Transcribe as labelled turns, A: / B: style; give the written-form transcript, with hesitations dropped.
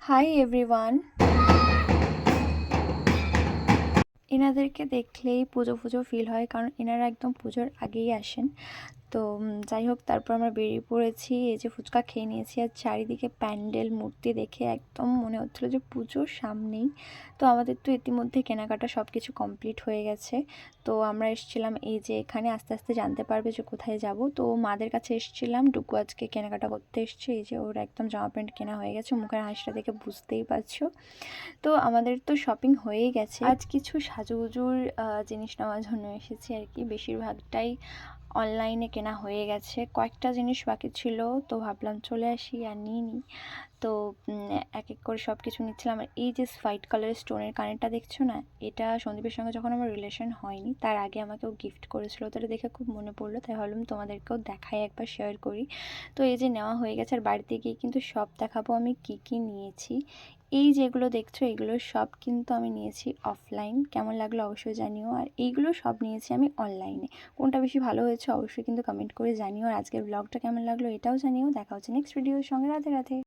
A: Hi everyone. এনাদেরকে দেখলেই পুজো পুজো feel হয়, কারণ এনারা একদম পুজোর আগেই আসেন। তো যাই হোক, তারপর আমরা বেরিয়ে পড়েছি। এই যে ফুচকা খেয়ে নিয়েছি, আর চারিদিকে প্যান্ডেল মূর্তি দেখে একদম মনে হচ্ছিলো যে পুজোর সামনেই। তো আমাদের তো ইতিমধ্যে কেনাকাটা সব কিছু কমপ্লিট হয়ে গেছে। তো আমরা এসেছিলাম এই যে এখানে, আস্তে আস্তে জানতে পারবে যে কোথায় যাব। তো মাদের কাছে এসেছিলাম, ডুকু আজকে কেনাকাটা করতে এসছে। এই যে ওর একদম জামা প্যান্ট কেনা হয়ে গেছে, মুখের হাসিটা দেখে বুঝতেই পারছো। তো আমাদের তো শপিং হয়েই গেছে। আজ কিছু সাজুগুজুর জিনিস নেওয়ার জন্য এসেছি আর কি। বেশিরভাগটাই অনলাইনে কেনা হয়ে গেছে, কয়েকটা জিনিস বাকি ছিল, তো ভাবলাম চলে আসি আর নিই নিই। তো এক এক করে সব কিছু নিচ্ছিলাম। আর এই যে হোয়াইট কালারের স্টোনের কানেরটা দেখছো না, এটা সন্দীপের সঙ্গে যখন আমার রিলেশন হয়নি তার আগে আমাকেও গিফট করেছিল। তো এটা দেখে খুব মনে পড়লো, তাই ভাবলাম তোমাদেরকেও দেখাই, একবার শেয়ার করি। তো এই যে নেওয়া হয়ে গেছে, আর বাড়িতে গিয়ে কিন্তু সব দেখাবো আমি কি কি নিয়েছি। এই যেগুলো দেখছো এগুলো সব কিন্তু আমি নিয়েছি অফলাইন। কেমন লাগলো অবশ্যই জানিও। আর এইগুলো সব নিয়েছি আমি অনলাইনে। কোনটা বেশি ভালো হয়েছে অবশ্যই কিন্তু কমেন্ট করে জানিও। আর আজকের ব্লগটা কেমন লাগলো এটাও জানিও। দেখা হচ্ছে নেক্সট ভিডিওর সঙ্গে। রাধে রাধে।